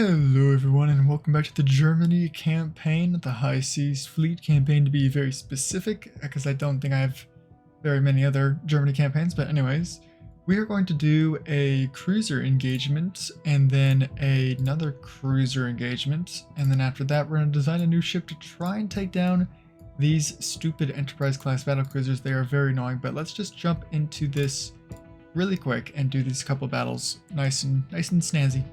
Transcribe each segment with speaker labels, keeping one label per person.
Speaker 1: Hello everyone and welcome back to the Germany campaign, the High Seas Fleet campaign to be very specific, because I don't think I have very many other Germany campaigns, but anyways, we are going to do a cruiser engagement and then another cruiser engagement, and then after that we're going to design a new ship to try and take down these stupid Enterprise class battlecruisers. They are very annoying, but let's just jump into this really quick and do these couple battles nice and snazzy.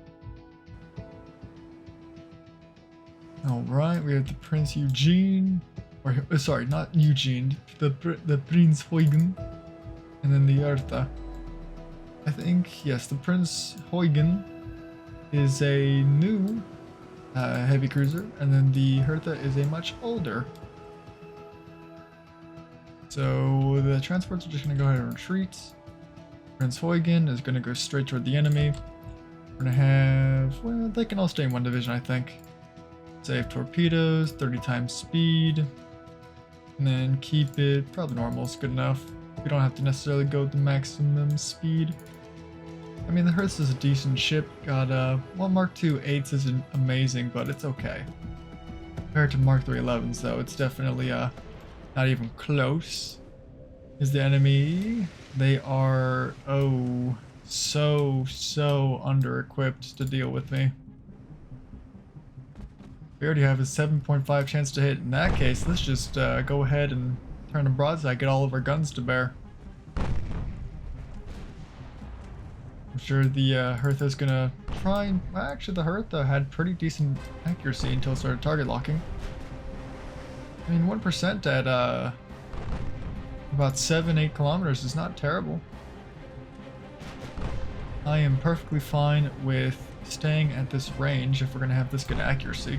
Speaker 1: Alright, we have the Prince Eugene, or sorry, not Eugene, the Prince Huygen, and then the Hertha. I think, yes, the Prince Huygen is a new heavy cruiser, and then the Hertha is a much older. So the transports are just going to go ahead and retreat. Prince Huygen is going to go straight toward the enemy. We're going to have, well, they can all stay in one division, I think. Save torpedoes, 30 times speed, and then keep it probably normal is good enough. We don't have to necessarily go to maximum speed. I mean, the Hertz is a decent ship. Got well, Mark II 8s isn't amazing, but it's okay. Compared to Mark III 11s, though, it's definitely not even close. Is the enemy? They are so under-equipped to deal with me. We already have a 7.5 chance to hit. In that case, let's just go ahead and turn the broadside, get all of our guns to bear. I'm sure the Hertha's gonna try and... Well, actually, the Hertha had pretty decent accuracy until it started target locking. I mean, 1% at about 7-8 kilometers is not terrible. I am perfectly fine with staying at this range if we're gonna have this good accuracy.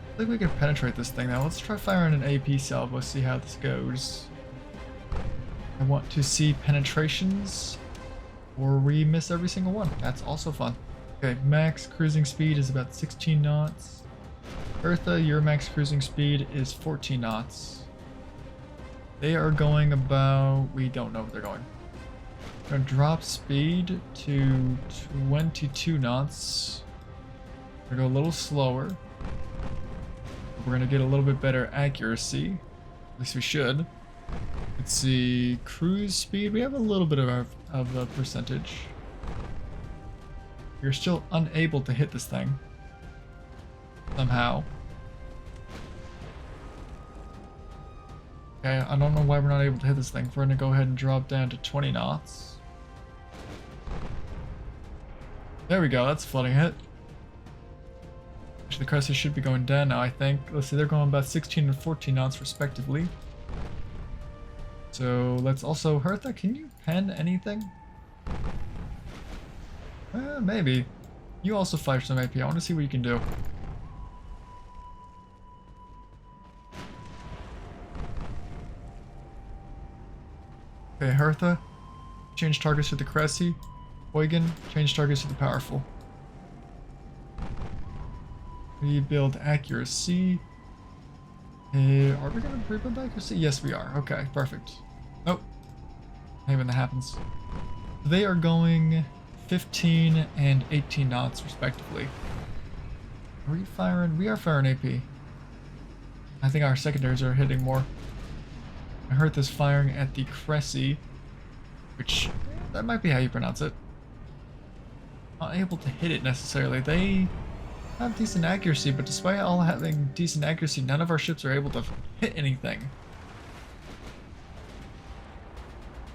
Speaker 1: I think we can penetrate this thing now. Let's try firing an AP salvo, see how this goes. I want to see penetrations, or we miss every single one. That's also fun. Okay, max cruising speed is about 16 knots. Hertha, your max cruising speed is 14 knots. They are going about... we don't know where they're going. We're gonna drop speed to 22 knots. We're gonna go a little slower. We're gonna get a little bit better accuracy. At least we should. Let's see, cruise speed. We have a little bit of a percentage. You're still unable to hit this thing somehow. Okay, I don't know why we're not able to hit this thing. We're gonna go ahead and drop down to 20 knots. There we go. That's a floating hit. The Crescent should be going down now, I think. Let's see, they're going about 16 and 14 knots respectively. So let's also... Hertha, can you pen anything? Maybe. You also fire some AP. I want to see what you can do. Okay, Hertha, change targets to the Cressy. Huygen, change targets to the Powerful. Rebuild accuracy. Are we going to rebuild accuracy? Yes, we are. Okay, perfect. Nope. Maybe when that happens. They are going 15 and 18 knots, respectively. Are we firing? We are firing AP. I think our secondaries are hitting more. I heard this firing at the Cressy, which, that might be how you pronounce it. Not able to hit it necessarily. They have decent accuracy, but despite all having decent accuracy, none of our ships are able to hit anything.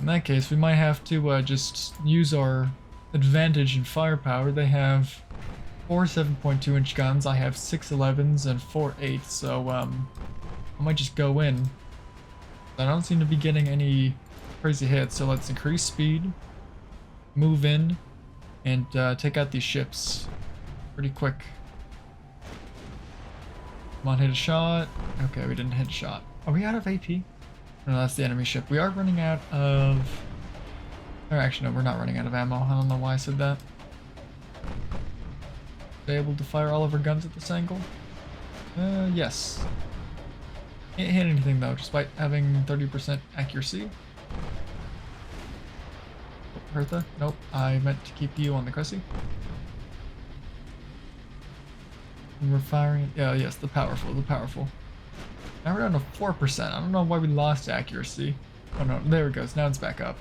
Speaker 1: In that case, we might have to just use our advantage in firepower. They have 4 7.2 inch guns, I have 6 11s and 4 8s, so I might just go in. I don't seem to be getting any crazy hits, so let's increase speed, move in, and take out these ships pretty quick. Come on, hit a shot. Okay, we didn't hit a shot. Are we out of AP? No, that's the enemy ship. We are running out of... Or actually, no, we're not running out of ammo. I don't know why I said that. Are able to fire all of our guns at this angle? Yes. Can't hit anything though, despite having 30% accuracy. Hertha? Nope, I meant to keep you on the Cressy. And we're firing, yeah, yes, the powerful, the powerful. Now we're down to 4%. I don't know why we lost accuracy. Oh no, there it goes, now it's back up.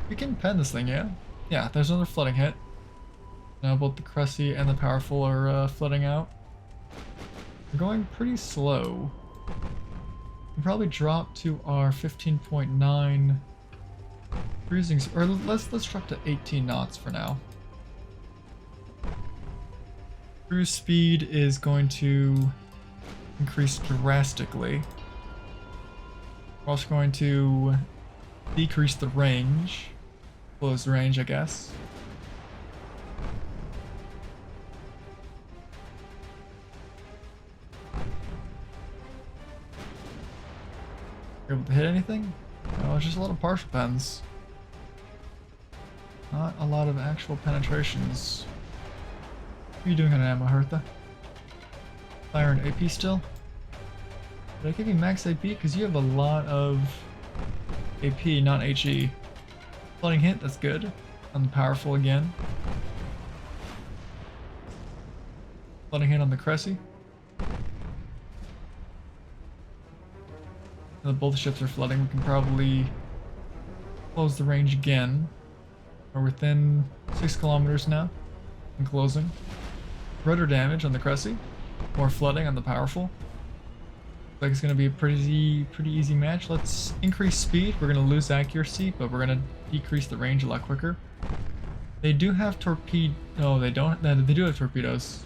Speaker 1: We can pen this thing, yeah? Yeah, there's another flooding hit. Now both the Cressy and the powerful are flooding out. We're going pretty slow. We'll probably drop to our 15.9 cruising, or let's drop to 18 knots for now. Cruise speed is going to increase drastically. We're also going to decrease the range, close range, I guess. Able to hit anything? No, it's just a lot of partial pens. Not a lot of actual penetrations. What are you doing on ammo, Hertha? Fire and AP still? Did I give you max AP? Because you have a lot of AP, not HE. Flooding hit, that's good. On the powerful again. Flooding hit on the Cressy. Both ships are flooding. We can probably close the range again. We're within 6 kilometers now. I'm closing. Rudder damage on the Cressy. More flooding on the powerful. Looks like it's going to be a pretty easy match. Let's increase speed. We're going to lose accuracy, but we're going to decrease the range a lot quicker. They do have torpedo. No, they don't. They do have torpedoes,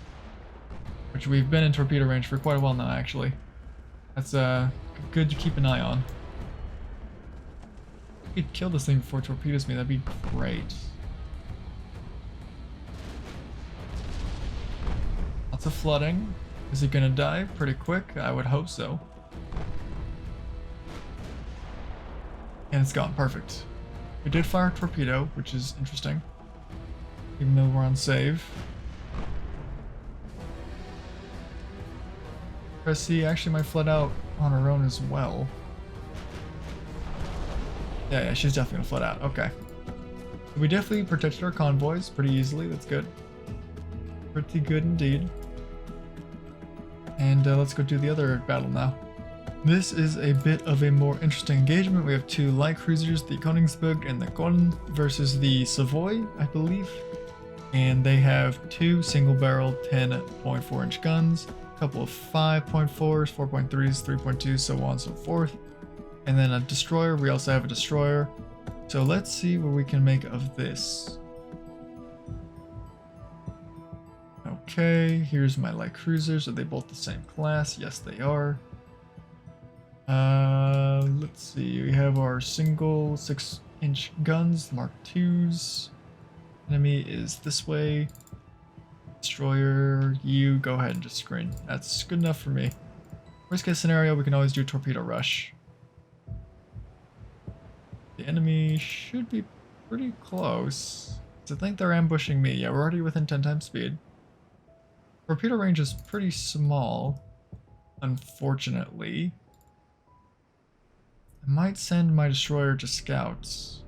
Speaker 1: which we've been in torpedo range for quite a while now, actually. That's good to keep an eye on. If we could kill this thing before it torpedoes me, that'd be great. Lots of flooding. Is it gonna die pretty quick? I would hope so. And it's gone, perfect. We did fire a torpedo, which is interesting. Even though we're on save. Cressy actually might flood out on her own as well. Yeah, she's definitely gonna flood out. Okay. We definitely protected our convoys pretty easily. That's good. Pretty good indeed. And let's go do the other battle now. This is a bit of a more interesting engagement. We have two light cruisers, the Koningsberg and the Gordon, versus the Savoy, I believe. And they have two single-barrel 10.4-inch guns. Couple of 5.4s, 4.3s, 3.2s, so on and so forth. And then a destroyer. We also have a destroyer. So let's see what we can make of this. Okay, here's my light cruisers. Are they both the same class? Yes, they are. Let's see. We have our single 6-inch guns, Mark IIs. Enemy is this way. Destroyer, you go ahead and just screen. That's good enough for me. Worst case scenario, we can always do torpedo rush. The enemy should be pretty close. I think they're ambushing me. Yeah, we're already within 10 times speed. Torpedo range is pretty small, unfortunately. I might send my destroyer to scouts.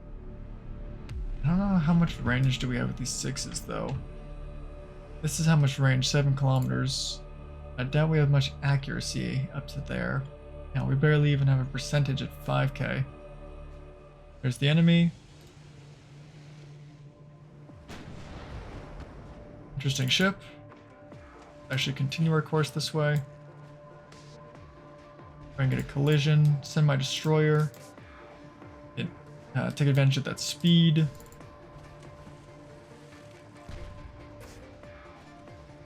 Speaker 1: I don't know how much range do we have with these 6s though. This is how much range, 7 kilometers. I doubt we have much accuracy up to there. Now we barely even have a percentage at 5k. There's the enemy. Interesting ship. Actually continue our course this way. Try and get a collision. Send my destroyer. Take advantage of that speed.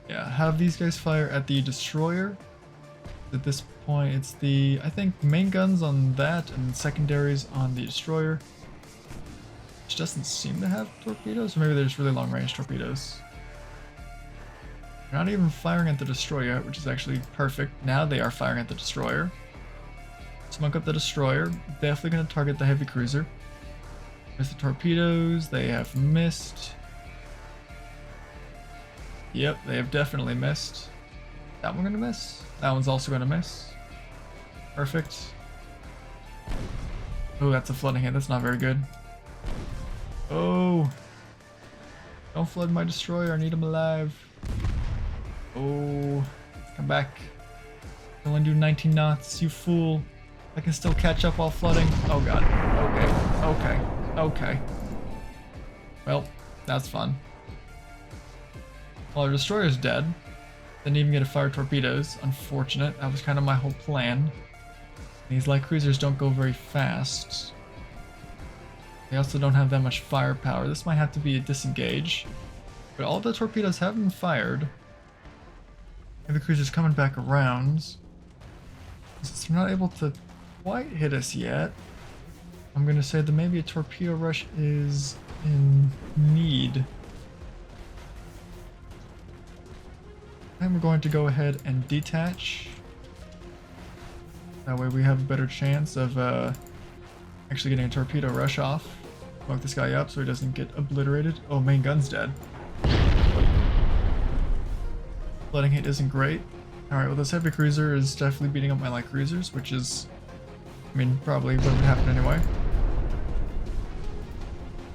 Speaker 1: Yeah, have these guys fire at the destroyer. At this point, it's the, I think, main guns on that and secondaries on the destroyer. Which doesn't seem to have torpedoes, or maybe they're just really long range torpedoes. They're not even firing at the destroyer yet, which is actually perfect. Now they are firing at the destroyer. Smoke up the destroyer. Definitely going to target the heavy cruiser. There's the torpedoes. They have missed. Yep, they have definitely missed. That one gonna miss? That one's also gonna miss. Perfect. Oh, that's a flooding hit. That's not very good. Oh. Don't flood my destroyer. I need him alive. Oh. Come back. I only do 19 knots, you fool. I can still catch up while flooding. Oh god. Okay. Well, that's fun. Well, our destroyer's dead. Didn't even get to fire torpedoes. Unfortunate. That was kind of my whole plan. These light cruisers don't go very fast. They also don't have that much firepower. This might have to be a disengage. But all the torpedoes have been fired. And the cruiser's coming back around. Since they're not able to quite hit us yet, I'm going to say that maybe a torpedo rush is in need. And we're going to go ahead and detach. That way we have a better chance of actually getting a torpedo rush off. Smoke this guy up so he doesn't get obliterated. Oh, main gun's dead. Flooding hit isn't great. Alright, well this heavy cruiser is definitely beating up my light cruisers, which is, I mean, probably what would happen anyway.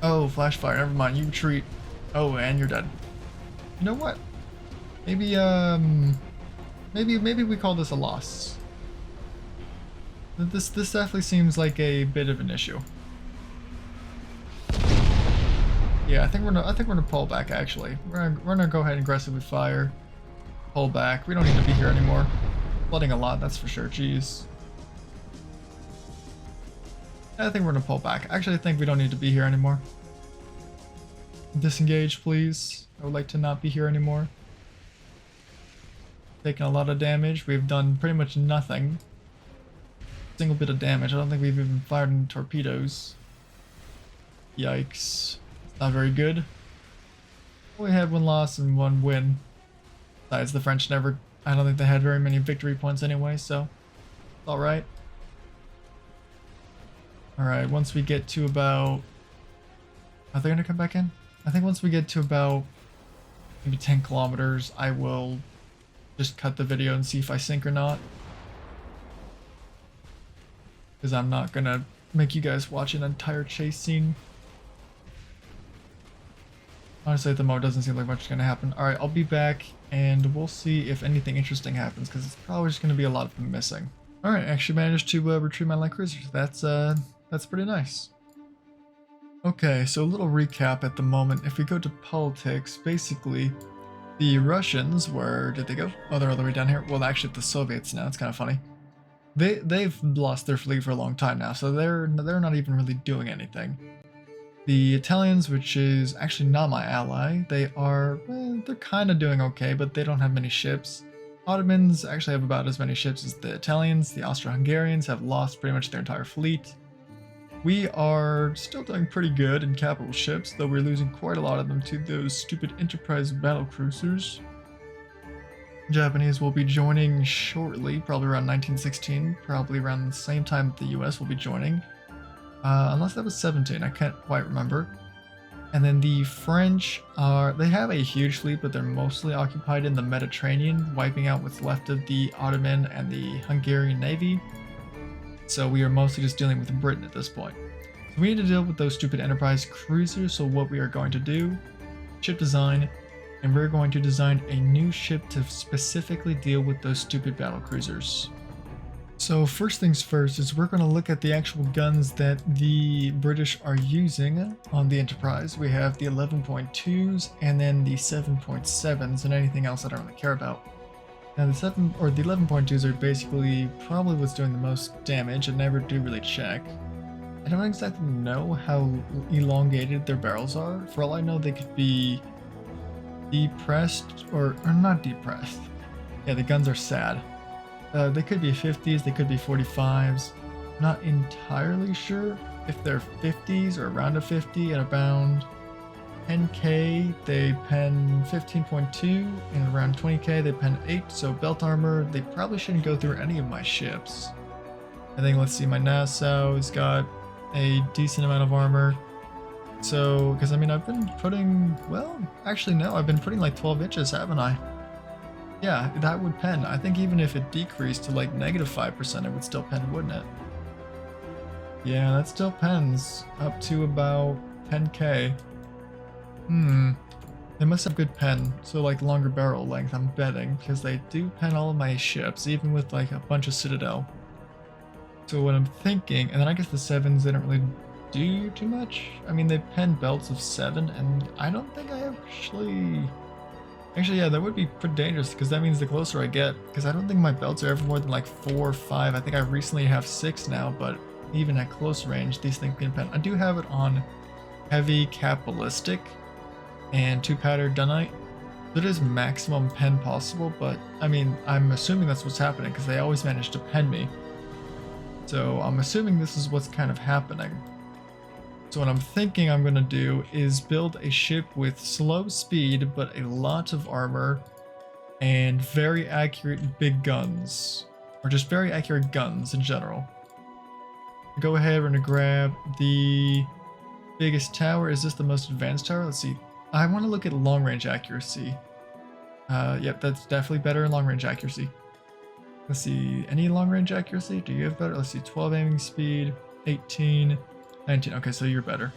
Speaker 1: Oh, flash fire, never mind, you retreat. Oh, and you're dead. You know what? Maybe, maybe we call this a loss. This definitely seems like a bit of an issue. Yeah, I think we're gonna pull back actually. We're gonna go ahead and aggressively fire. Pull back. We don't need to be here anymore. Flooding a lot, that's for sure. Jeez. I think we're gonna pull back. Actually, I think we don't need to be here anymore. Disengage, please. I would like to not be here anymore. Taking a lot of damage. We've done pretty much nothing. Single bit of damage. I don't think we've even fired any torpedoes. Yikes. Not very good. We had one loss and one win. Besides, the French never... I don't think they had very many victory points anyway, so... It's alright. Alright, once we get to about... Are they gonna come back in? I think once we get to about... maybe 10 kilometers, I will just cut the video and see if I sink or not. Because I'm not gonna make you guys watch an entire chase scene. Honestly, at the moment, it doesn't seem like much is going to happen. Alright, I'll be back, and we'll see if anything interesting happens, because it's probably just going to be a lot of them missing. Alright, I actually managed to retrieve my light cruisers. That's pretty nice. Okay, so a little recap at the moment. If we go to politics, basically, the Russians were... Did they go? Oh, they're all the way down here. Well, actually, the Soviets now. It's kind of funny. They've lost their fleet for a long time now, so they're not even really doing anything. The Italians, which is actually not my ally, they are, well, they're kind of doing okay, but they don't have many ships. Ottomans actually have about as many ships as the Italians. The Austro-Hungarians have lost pretty much their entire fleet. We are still doing pretty good in capital ships, though we're losing quite a lot of them to those stupid Enterprise Battlecruisers. Japanese will be joining shortly, probably around 1916, probably around the same time that the US will be joining. Unless that was 17, I can't quite remember. And then the French they have a huge fleet, but they're mostly occupied in the Mediterranean, wiping out what's left of the Ottoman and the Hungarian navy. So we are mostly just dealing with Britain at this point. So we need to deal with those stupid Enterprise cruisers, so what we are going to do, ship design, and we're going to design a new ship to specifically deal with those stupid battle cruisers. So first things first is we're going to look at the actual guns that the British are using on the Enterprise. We have the 11.2s and then the 7.7s and anything else I don't really care about. Now the 11.2s are basically probably what's doing the most damage. I never do really check. I don't exactly know how elongated their barrels are. For all I know, they could be depressed or not depressed. Yeah, the guns are sad. They could be 50s, they could be 45s. Not entirely sure if they're 50s or around a 50 at around 10k they pen 15.2 and around 20k they pen 8, so belt armor they probably shouldn't go through any of my ships. I think, let's see, my Nassau's got a decent amount of armor. So, because I mean I've been putting, well, actually no, I've been putting like 12 inches, haven't I? Yeah, that would pen. I think even if it decreased to like -5%, it would still pen, wouldn't it? Yeah, that still pens up to about 10k. They must have good pen, so like longer barrel length, I'm betting, because they do pen all of my ships, even with like a bunch of Citadel. So what I'm thinking, and then I guess the 7s, they don't really do too much. I mean, they pen belts of 7, and I don't think I actually... Actually, yeah, that would be pretty dangerous, because that means the closer I get, because I don't think my belts are ever more than like 4 or 5. I think I recently have 6 now, but even at close range, these things can pen. I do have it on heavy cap ballistic and 2-powder dunite. That is maximum pen possible, but I mean, I'm assuming that's what's happening, because they always manage to pen me. So I'm assuming this is what's kind of happening. So what I'm thinking I'm going to do is build a ship with slow speed, but a lot of armor and very accurate big guns, or just very accurate guns in general. Go ahead, we're going to grab the biggest tower. Is this the most advanced tower? Let's see. I want to look at long range accuracy. Yep, that's definitely better in long range accuracy. Let's see, any long range accuracy? Do you have better? Let's see, 12 aiming speed, 18, 19. Okay, so you're better.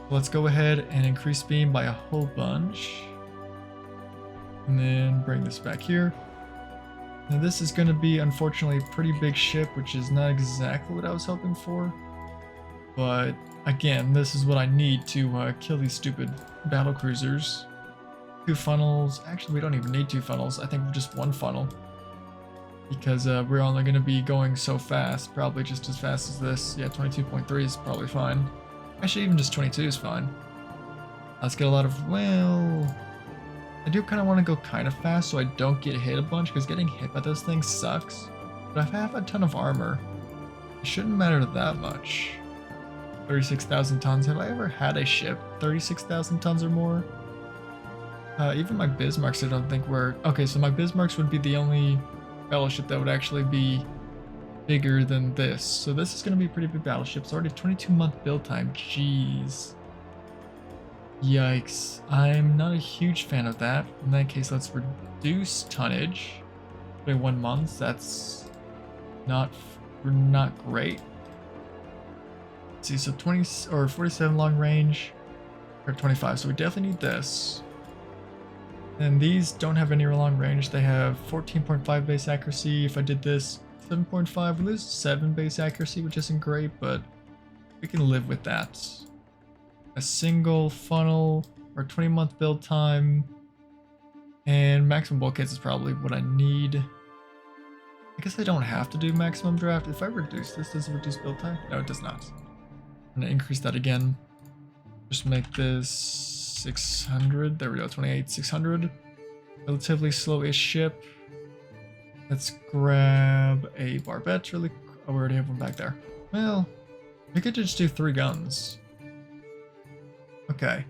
Speaker 1: Let's go ahead and increase beam by a whole bunch. And then bring this back here. Now this is going to be, unfortunately, a pretty big ship, which is not exactly what I was hoping for. But again, this is what I need to kill these stupid battlecruisers. 2 funnels. Actually, we don't even need 2 funnels. I think just 1 funnel. Because we're only going to be going so fast, probably just as fast as this. Yeah, 22.3 is probably fine. Actually, even just 22 is fine. Let's get a lot of, well... I do kind of want to go kind of fast so I don't get hit a bunch, because getting hit by those things sucks. But I have a ton of armor. It shouldn't matter that much. 36,000 tons. Have I ever had a ship 36,000 tons or more? Even my Bismarcks I don't think were... Okay, so my Bismarcks would be the only battleship that would actually be bigger than this. So this is going to be a pretty big battleship. It's already 22-month build time. Jeez. Yikes. I'm not a huge fan of that. In that case, let's reduce tonnage by 1 month. That's not great. Let's see, so 20 or 47 long range or 25. So we definitely need this. And these don't have any long range. They have 14.5 base accuracy. If I did this, 7.5, we lose 7 base accuracy, which isn't great, but we can live with that. A single funnel or 20-month build time, and maximum bulkheads is probably what I need. I guess I don't have to do maximum draft. If I reduce this, does it reduce build time? No, it does not. I'm gonna increase that again. Just make this 600. There we go, 28,600. Relatively slow-ish ship. Let's grab a barbette really quick. Oh, we already have one back there. Well, we could just do 3 guns. Okay,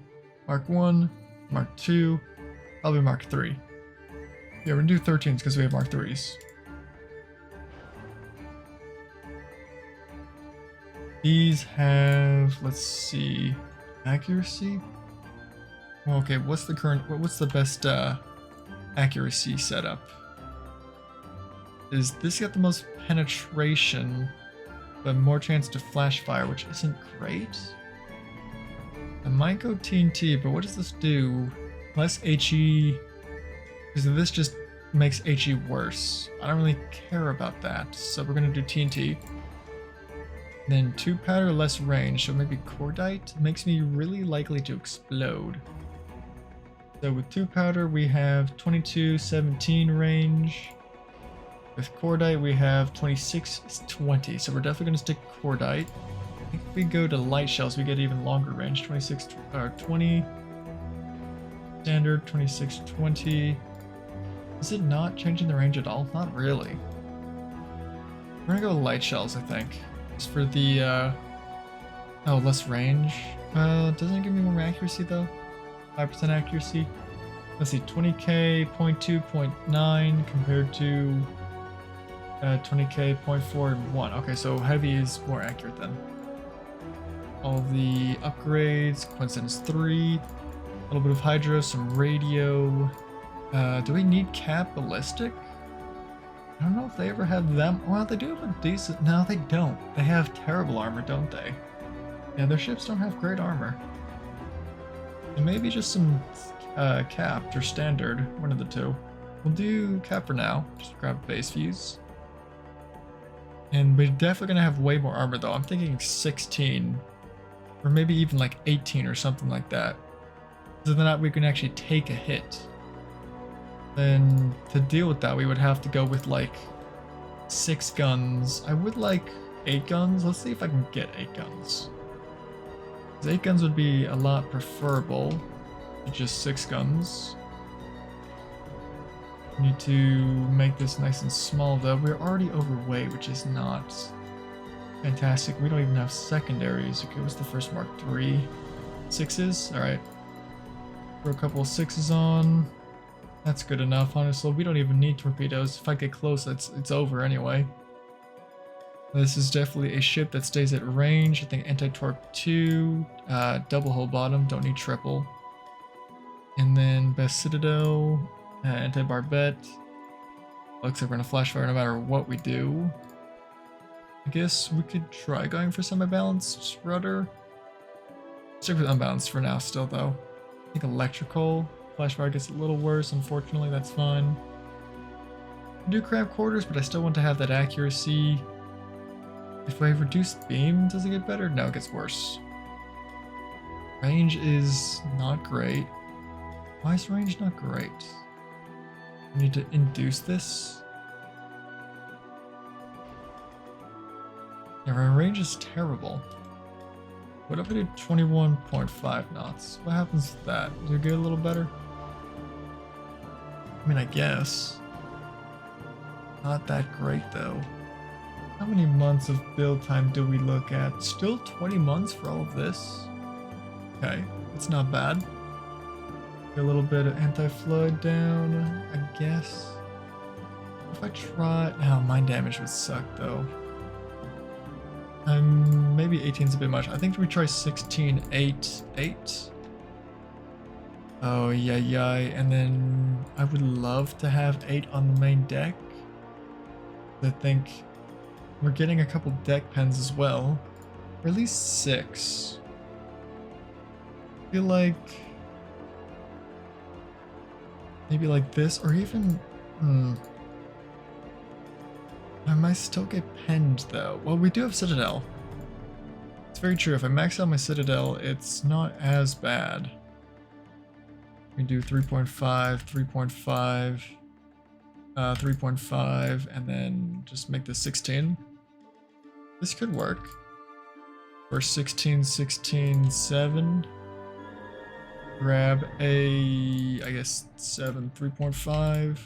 Speaker 1: Mark 1, Mark 2, probably Mark 3. Yeah, we're gonna do 13s because we have Mark 3s. These have, let's see, accuracy? Okay, what's the best accuracy setup? Is this got the most penetration, but more chance to flash fire, which isn't great? I might go TNT, but what does this do? Less HE, because this just makes HE worse. I don't really care about that, so we're gonna do TNT. Then 2-powder, less range, so maybe cordite makes me really likely to explode. So with 2-powder, we have 22-17 range. With cordite, we have 26-20, so we're definitely gonna stick cordite. I think if we go to light shells, we get even longer range. 26 or 20 standard, 26-20. Is it not changing the range at all? Not really. We're gonna go light shells, I think. Just for the oh, less range. Doesn't it give me more accuracy though? 5% accuracy. Let's see, 20k, 0.2, 0.9 compared to 20k, 0.4, and 1. Okay, so heavy is more accurate then. All the upgrades, Coincidence 3, a little bit of hydro, some radio. Do we need cap ballistic? I don't know if they ever have them. Well, they do have a decent... No, they don't. They have terrible armor, don't they? Yeah, their ships don't have great armor. And maybe just some capped or standard, one of the two. We'll do cap for now. Just grab base views. And we're definitely going to have way more armor, though. I'm thinking 16. Or maybe even like 18 or something like that. So then we can actually take a hit. Then to deal with that, we would have to go with like 6 guns. I would like 8 guns. Let's see if I can get 8 guns. 8 guns would be a lot preferable to just 6 guns. We need to make this nice and small though. We're already overweight, which is not fantastic. We don't even have secondaries. Okay, what's the first mark? 3 6s? Alright. Throw a couple of 6s on. That's good enough, honestly. We don't even need torpedoes. If I get close, it's over anyway. This is definitely a ship that stays at range. I think anti-torp 2, double hull bottom, don't need triple. And then best citadel, anti-barbette. Looks like we're gonna flash fire no matter what we do. I guess we could try going for semi-balanced rudder. Stick with unbalanced for now still though. I think electrical. Flash fire gets a little worse, unfortunately, that's fine. I do crab quarters, but I still want to have that accuracy. If I reduce beam, does it get better? No, it gets worse. Range is not great. Why is range not great? I need to induce this. Yeah, our range is terrible. What if I do 21.5 knots? What happens to that? Do it get a little better? I mean, I guess. Not that great though. How many months of build time do we look at? Still 20 months for all of this? Okay, it's not bad. Get a little bit of anti-flood down, I guess. If I try... Oh, mine damage would suck though. Maybe 18's a bit much. I think we try 16, 8, 8. Oh, yeah. And then I would love to have 8 on the main deck. I think we're getting a couple deck pens as well. Or at least 6. I feel like maybe like this, or even I might still get penned though. Well, we do have Citadel. It's very true. If I max out my Citadel, it's not as bad. We do 3.5, 3.5, 3.5, and then just make this 16. This could work. Or 16, 16, 7. Grab a, I guess, 7, 3.5.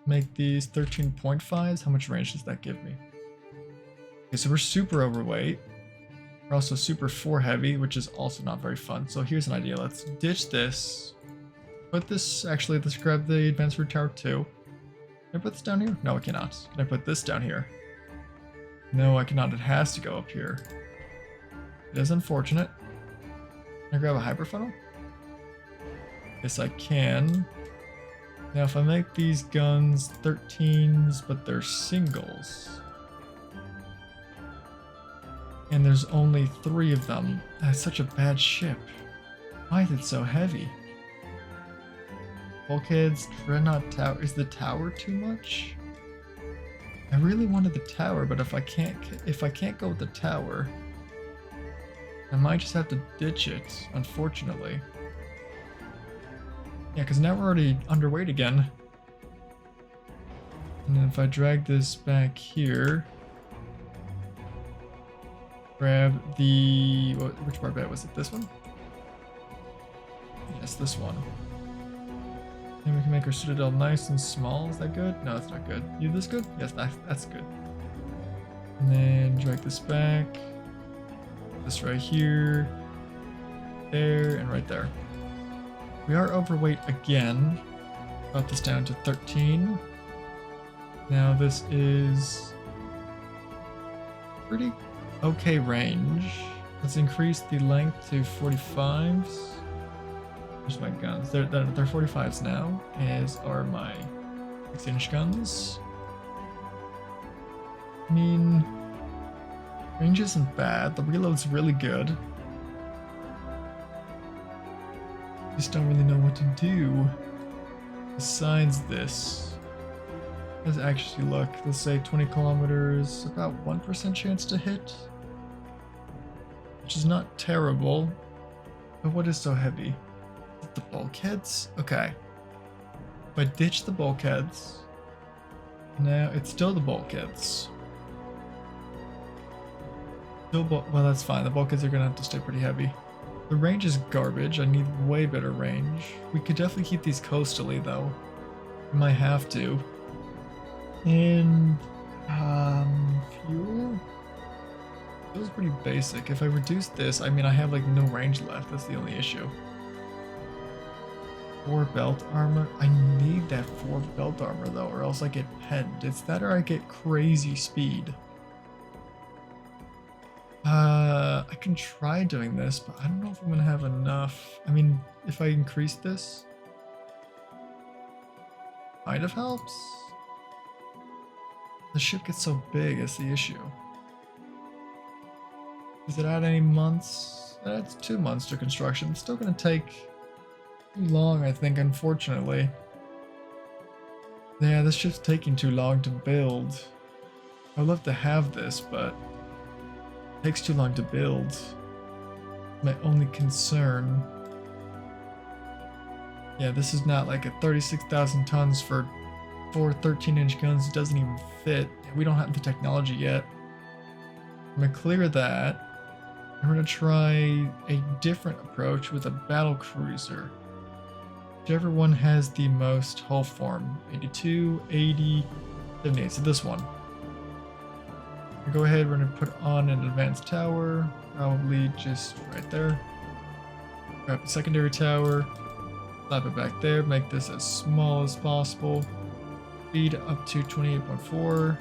Speaker 1: Make these 13.5s. How much range does that give me? Okay, so we're super overweight. We're also super 4 heavy, which is also not very fun. So here's an idea. Let's ditch this. Put this, actually, let's grab the advanced root tower 2. Can I put this down here? No, I cannot. Can I put this down here? No, I cannot. It has to go up here. It is unfortunate. Can I grab a hyper funnel? Yes, I can. Now, if I make these guns 13s, but they're singles, and there's only 3 of them, that's such a bad ship. Why is it so heavy? Bulkheads, Dreadnought Tower. Is the tower too much? I really wanted the tower, but if I can't go with the tower, I might just have to ditch it, unfortunately. Yeah, because now we're already underweight again. And then if I drag this back here, grab the... which barbette was it? This one? Yes, this one. And we can make our citadel nice and small. Is that good? No, that's not good. You this good? Yes, that's good. And then drag this back. This right here. There, and right there. We are overweight again. Brought this down to 13. Now this is pretty okay range. Let's increase the length to 45s. There's my guns. They're 45s now, as are my 16-inch guns. I mean, range isn't bad. The reload's really good. Just don't really know what to do besides this. How does it actually look? Let's say 20 kilometers, about 1% chance to hit, which is not terrible. But what is so heavy? The bulkheads? Okay. If I ditch the bulkheads, now it's still the bulkheads. Well, that's fine. The bulkheads are gonna have to stay pretty heavy. The range is garbage. I need way better range. We could definitely keep these coastally though. We might have to. And fuel? Feels pretty basic. If I reduce this, I mean I have like no range left. That's the only issue. 4 belt armor. I need that 4 belt armor though, or else I get penned. It's that or I get crazy speed. I can try doing this, but I don't know if I'm gonna have enough. I mean, if I increase this, kind of helps. The ship gets so big, is the issue. Does it add any months? It adds 2 months to construction. It's still gonna take too long, I think, unfortunately. Yeah, this ship's taking too long to build. I'd love to have this, but it takes too long to build. My only concern. Yeah, this is not like a 36,000 tons for 4 13-inch guns. It doesn't even fit. We don't have the technology yet. I'm gonna clear that. I'm gonna try a different approach with a battlecruiser. Whichever one has the most hull form. 82, 80, 78. So this one. Go ahead, we're gonna put on an advanced tower, probably just right there. Grab a secondary tower, slap it back there, make this as small as possible. Speed up to 28.4,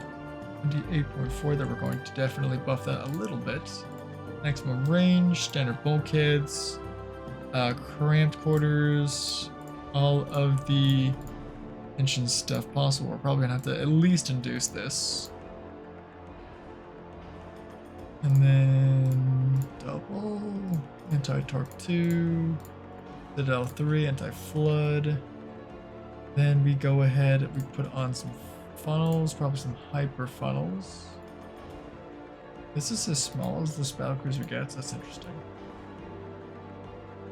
Speaker 1: 28.4, that we're going to definitely buff that a little bit. Maximum range, standard bulkheads, cramped quarters, all of the engine stuff possible. We're probably gonna have to at least induce this. And then double, anti-torque 2, Citadel 3, anti-flood. Then we go ahead, we put on some funnels, probably some hyper funnels. This is as small as this battlecruiser gets, that's interesting.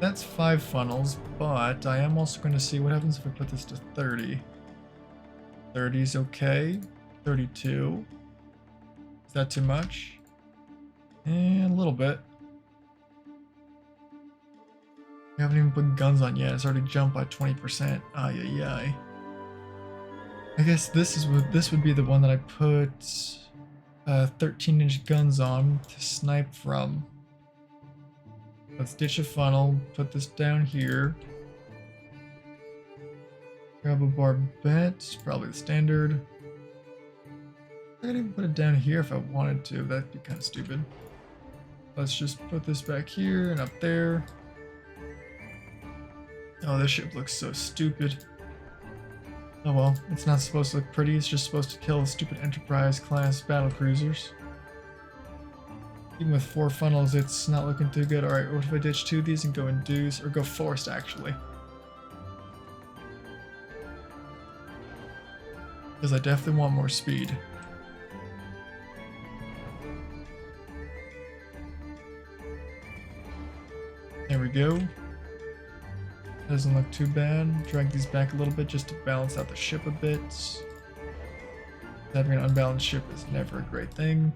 Speaker 1: That's 5 funnels, but I am also going to see what happens if I put this to 30. 30 is okay, 32. Is that too much? And a little bit. We haven't even put guns on yet. It's already jumped by 20%. Ay ay ay. I guess this would be the one that I put 13-inch guns on to snipe from. Let's ditch a funnel. Put this down here. Grab a barbette. Probably the standard. I could even put it down here if I wanted to. That'd be kind of stupid. Let's just put this back here and up there. Oh, this ship looks so stupid. Oh well, it's not supposed to look pretty, it's just supposed to kill the stupid Enterprise class battlecruisers. Even with 4 funnels, it's not looking too good. Alright, what if I ditch 2 of these and go induce, or go forced actually? Because I definitely want more speed. There we go. Doesn't look too bad. Drag these back a little bit just to balance out the ship a bit. Having an unbalanced ship is never a great thing.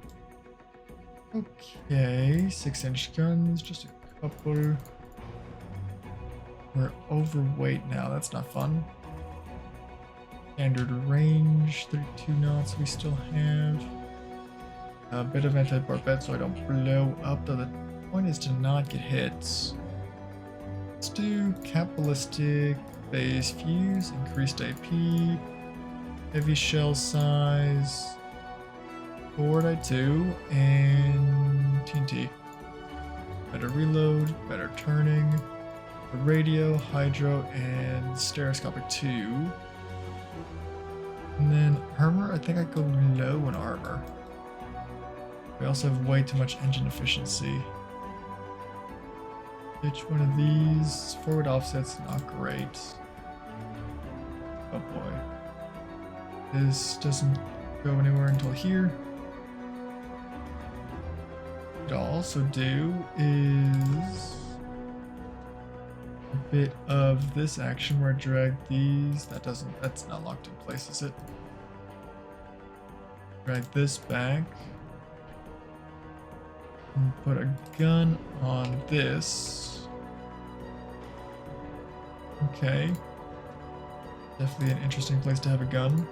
Speaker 1: Okay, 6-inch guns, just a couple. We're overweight now, that's not fun. Standard range, 32 knots we still have. A bit of anti-barbette so I don't blow up, though the point is to not get hits. Let's do capitalistic base fuse, increased AP, heavy shell size, forward I2, and TNT. Better reload, better turning, the radio, hydro, and stereoscopic 2. And then armor, I think I go low in armor. We also have way too much engine efficiency. Which one of these? Forward offset's not great. Oh boy. This doesn't go anywhere until here. What I'll also do is a bit of this action where I drag these. That's not locked in place, is it? Drag this back. And put a gun on this. Okay. Definitely an interesting place to have a gun.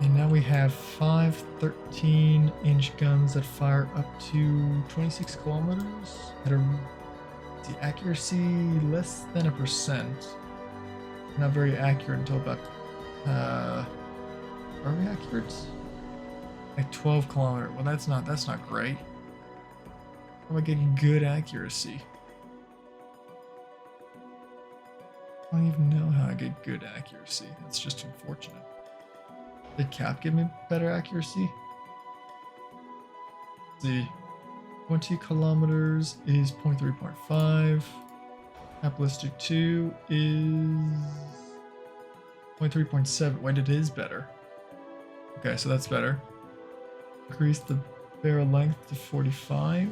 Speaker 1: And now we have 5 13-inch guns that fire up to 26 kilometers at the accuracy less than 1%. Not very accurate until about are we accurate? Like 12 kilometers. Well, that's not great. How am I getting good accuracy? I don't even know how I get good accuracy. That's just unfortunate. Did Cap give me better accuracy? Let's see. 20 kilometers is 0.3.5. Capitalistic 2 is 0.3.7. Wait, it is better. Okay, so that's better. Increase the barrel length to 45.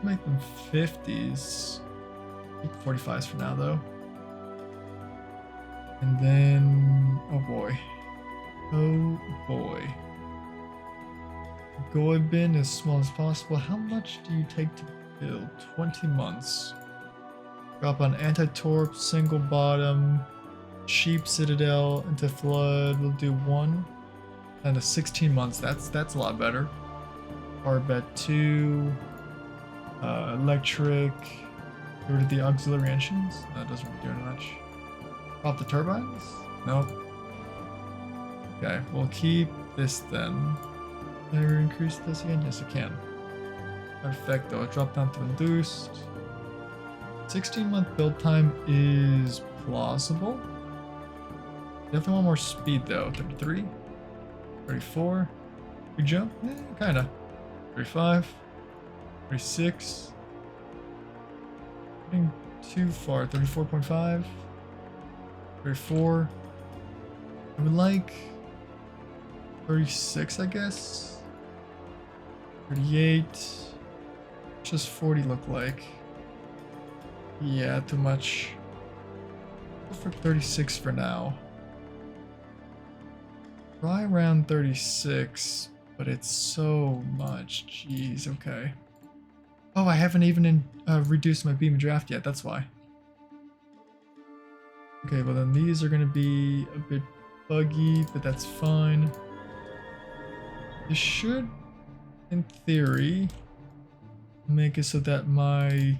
Speaker 1: Make them 50s. Keep 45s for now, though. And then, oh boy. Oh boy. Goy bin as small as possible. How much do you take to build? 20 months. Drop on anti-torp, single bottom, sheep citadel into flood. We'll do 1. And the 16 months. That's a lot better. Barbet 2. Electric. Get rid of the auxiliary engines. That doesn't really do much. Drop the turbines? Nope. Okay, we'll keep this then. Can I increase this again? Yes, I can. Perfecto. Drop down to induced. 16-month build time is plausible. Definitely want more speed though. 33, 34. We jump? Yeah, kinda. 35, 36. Getting too far. 34.5. 34. I would like 36, I guess. 38. What does 40 look like? Yeah, too much. Go for 36 for now. Try around 36, but it's so much. Jeez, okay. Oh, I haven't even reduced my beam of draft yet, that's why. Okay, well then these are gonna be a bit buggy, but that's fine. This should, in theory, make it so that my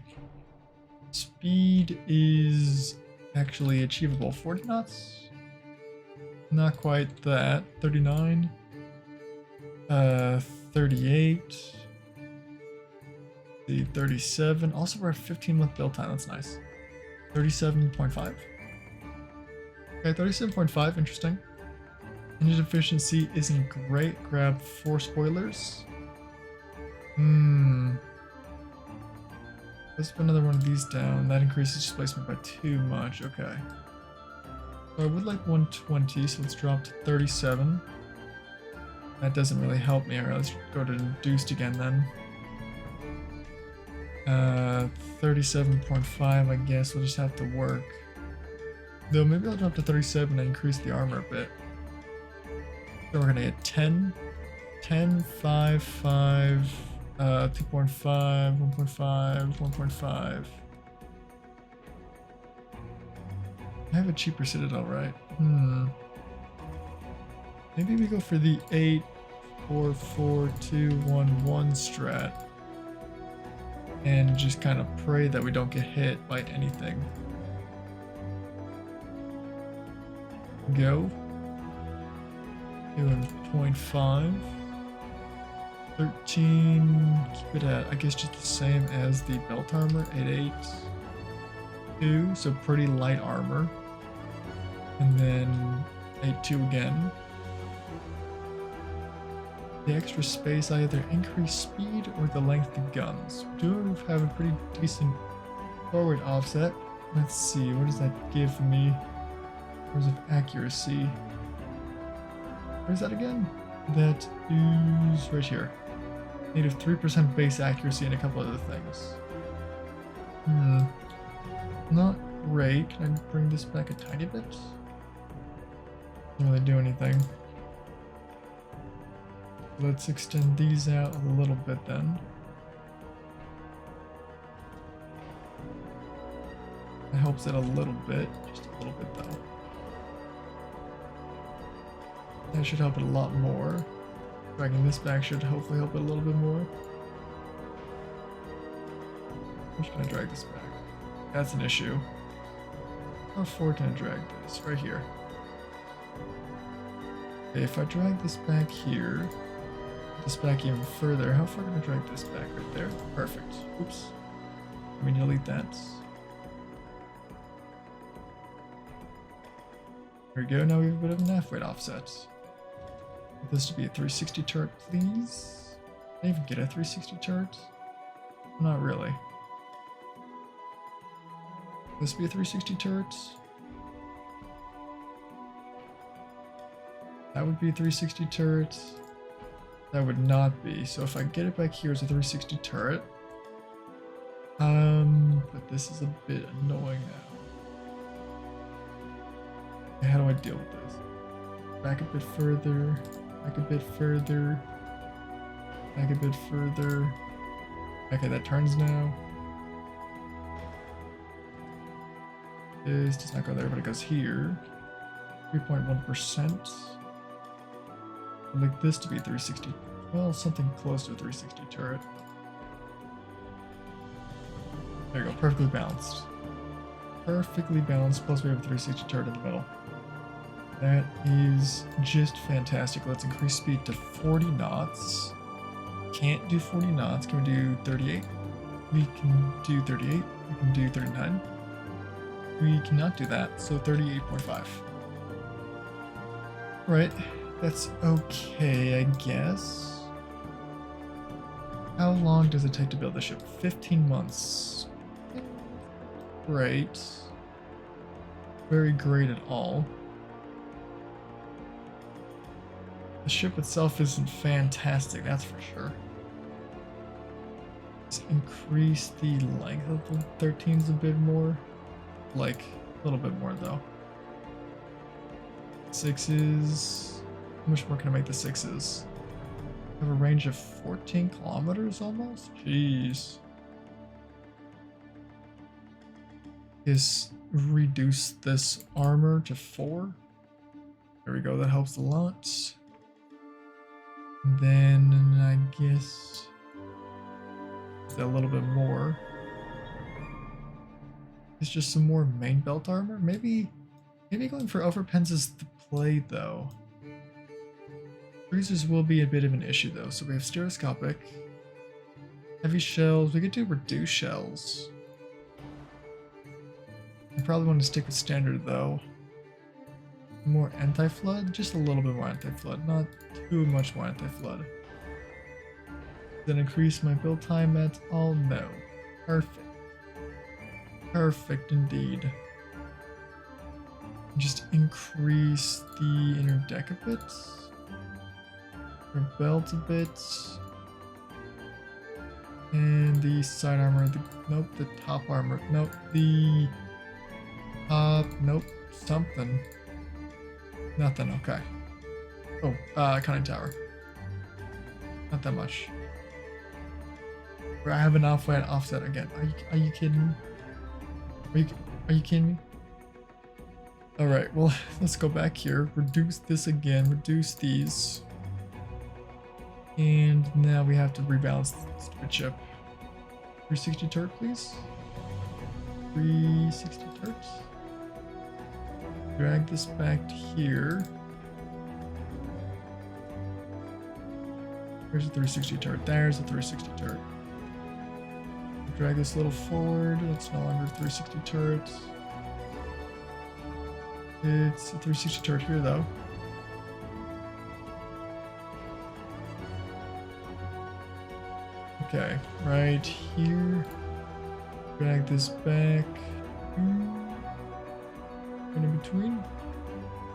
Speaker 1: speed is actually achievable. 40 knots? Not quite that. 39. 38. The 37. Also, we're at 15-month build time. That's nice. 37.5. Okay, 37.5. Interesting. Engine efficiency isn't great. Grab 4 spoilers. Let's put another one of these down. That increases displacement by too much. Okay. So I would like 120, so let's drop to 37. That doesn't really help me. Alright, let's go to induced again then. 37.5, I guess we'll just have to work. Though maybe I'll drop to 37 and increase the armor a bit. So we're gonna get 10, 10, 5, 5, 2.5, 1.5, 1.5. I have a cheaper citadel, right? Maybe we go for the 8, 4, 4, 2, 1, 1 strat. And just kind of pray that we don't get hit by anything. Go. Doing 0.5. 13. Keep it at, I guess, just the same as the belt armor. 8, 8. 2. So pretty light armor. And then 8, 2 again. The extra space, I either increase speed or the length of guns. We do have a pretty decent forward offset. Let's see, what does that give me in terms of accuracy? Where's that again? That is right here. Native 3% base accuracy and a couple other things. Not great. Can I bring this back a tiny bit? Doesn't really do anything. Let's extend these out a little bit then. That helps it a little bit, just a little bit though. That should help it a lot more. Dragging this back should hopefully help it a little bit more. I'm just gonna drag this back. That's an issue. How far can I drag this? Right here. Okay, if I drag this back here, this back even further, how far can I drag this back? Right there? Perfect. Oops. Let me delete that. There we go, now we have a bit of an half weight offset. Want this to be a 360 turret, please? Can I even get a 360 turret? Not really. This be a 360 turret? That would be a 360 turret. That would not be. So if I get it back here as a 360 turret. But this is a bit annoying now. Okay, how do I deal with this? Back a bit further. Back a bit further. Back a bit further. Okay, that turns now. This does not go there, but it goes here. 3.1%. I'd like this to be 360. Well, something close to a 360 turret. There you go, perfectly balanced. Perfectly balanced, plus we have a 360 turret in the middle. That is just fantastic. Let's increase speed to 40 knots. Can't do 40 knots. Can we do 38? We can do 38. We can do 39. We cannot do that, so 38.5. Right, that's okay, I guess. How long does it take to build the ship? 15 months. Great. Very great at all. The ship itself isn't fantastic, that's for sure. Let's increase the length of the 13s a bit more. Like, a little bit more though. 6s. How much more can I make the 6s? I have a range of 14 kilometers almost? Jeez. Is reduce this armor to 4. There we go, that helps a lot. And then I guess a little bit more. It's just some more main belt armor. Maybe going for overpens is the play though. Cruisers will be a bit of an issue though. So we have stereoscopic, heavy shells. We could do reduced shells. I probably want to stick with standard though. More anti-flood, just a little bit more anti-flood, not too much more anti-flood. Then increase my build time at all? No. Perfect. Perfect indeed. Just increase the inner deck a bit. Our belt a bit. And the side armor, nope, the top armor, nope, the top, nope, something. Nothing, okay. Oh, conning tower. Not that much. I have an offset again. Are you kidding me? Are you kidding me? Alright, well, let's go back here. Reduce this again. Reduce these. And now we have to rebalance the stupid ship. 360 turret, please. 360 turrets. Drag this back to here. There's a 360 turret. There's a 360 turret. Drag this a little forward. It's no longer a 360 turret. It's a 360 turret here, though. Okay, right here. Drag this back. In between.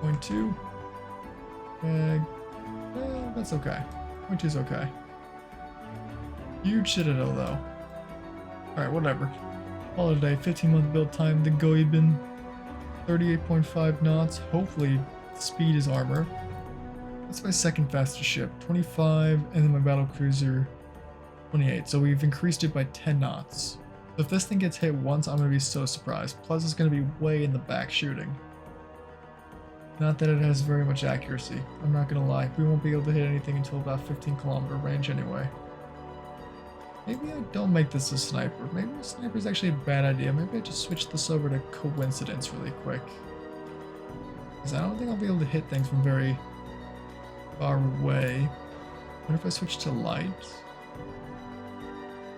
Speaker 1: 0.2. Drag. That's okay. 0.2 is okay. Huge citadel though. Alright, whatever. Call it a day. 15-month build time. The Goeben. 38.5 knots. Hopefully, speed is armor. That's my second fastest ship. 25, and then my battlecruiser 28. So we've increased it by 10 knots. So if this thing gets hit once, I'm going to be so surprised. Plus, it's going to be way in the back shooting. Not that it has very much accuracy. I'm not going to lie. We won't be able to hit anything until about 15-kilometer range anyway. Maybe I don't make this a sniper. Maybe a sniper is actually a bad idea. Maybe I just switch this over to coincidence really quick. Because I don't think I'll be able to hit things from very far away. What if I switch to light?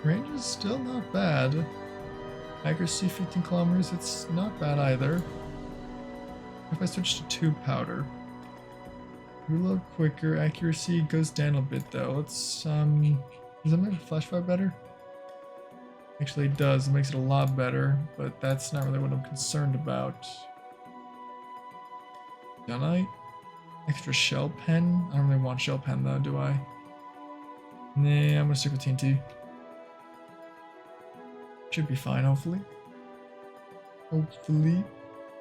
Speaker 1: Range is still not bad. Accuracy 15 kilometers, it's not bad either. If I switch to tube powder. Reload quicker, accuracy goes down a bit though. Let's does that make flash fire better? Actually it does, it makes it a lot better, but that's not really what I'm concerned about. Gunite? Extra shell pen? I don't really want shell pen though, do I? Nah, I'm gonna stick with TNT. Should be fine, hopefully. Hopefully.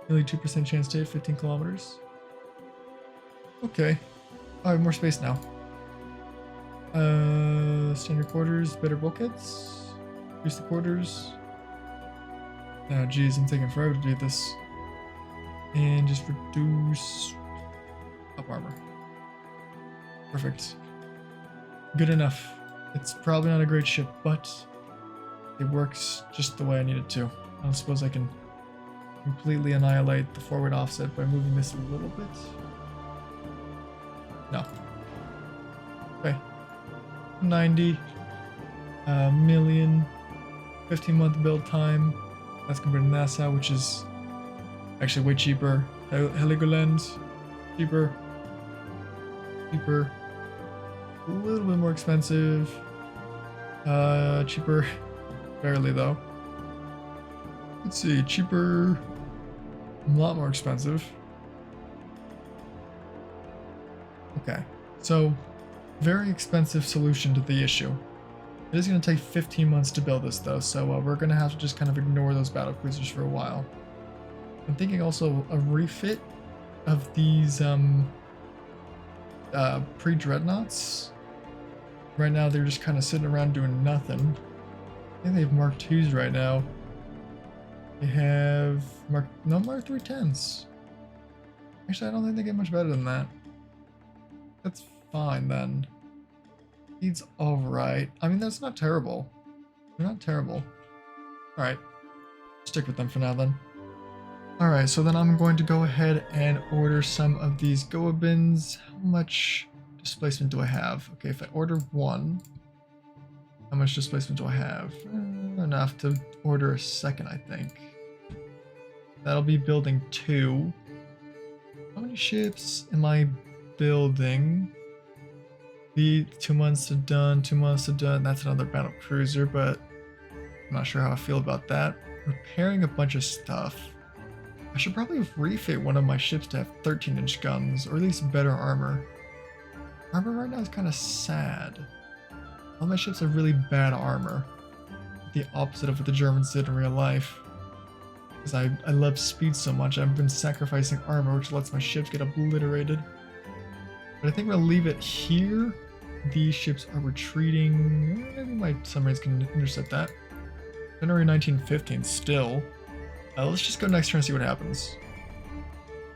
Speaker 1: Nearly 2% chance to hit 15 kilometers. Okay. I have more space now. Standard quarters, better bulkheads. Increase the quarters. Oh geez, I'm taking forever to do this. And just reduce up armor. Perfect. Good enough. It's probably not a great ship, but it works just the way I need it to. I don't suppose I can completely annihilate the forward offset by moving this a little bit. No. Okay. 90 million 15-month build time. That's compared to NASA, which is actually way cheaper. Heligoland, cheaper. A little bit more expensive. Cheaper. Barely though. Let's see, cheaper. A lot more expensive. Okay, so very expensive solution to the issue. It is going to take 15 months to build this though, so we're going to have to just kind of ignore those battlecruisers for a while. I'm thinking also a refit of these pre-dreadnoughts. Right now they're just kind of sitting around doing nothing. I think they have Mark IIs right now. They have Mark 310s. Actually, I don't think they get much better than that. That's fine then. Speed's alright. I mean, that's not terrible. They're not terrible. Alright. Stick with them for now then. Alright, so then I'm going to go ahead and order some of these Goebens. How much displacement do I have? Okay, if I order one, how much displacement do I have? Enough to order a second, I think. That'll be building 2. How many ships am I building? The 2 months to done, 2 months to done. That's another battle cruiser, but I'm not sure how I feel about that. Repairing a bunch of stuff. I should probably refit one of my ships to have 13-inch guns, or at least better armor. Armor right now is kind of sad. All my ships have really bad armor. The opposite of what the Germans did in real life. Because I love speed so much, I've been sacrificing armor, which lets my ships get obliterated. But I think we'll leave it here. These ships are retreating. Maybe my submarines can intercept that. January 1915 still. Let's just go next turn and see what happens.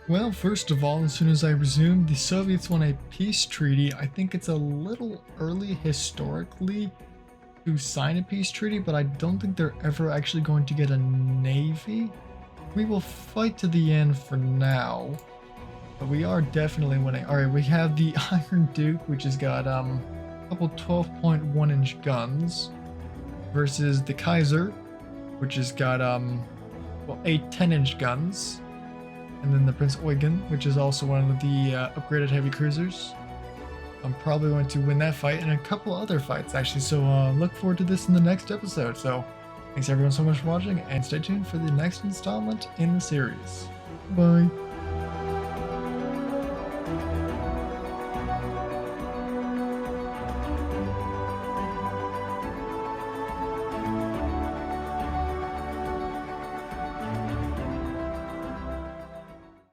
Speaker 1: Well, first of all, as soon as I resume, the Soviets won a peace treaty. I think it's a little early historically to sign a peace treaty, but I don't think they're ever actually going to get a navy. We will fight to the end for now, but we are definitely winning. Alright, we have the Iron Duke, which has got a couple 12.1-inch guns, versus the Kaiser, which has got 8 10-inch guns. And then the Prince Eugen, which is also one of the upgraded heavy cruisers. I'm probably going to win that fight and a couple other fights actually. So look forward to this in the next episode. So thanks everyone so much for watching, and stay tuned for the next installment in the series. Bye.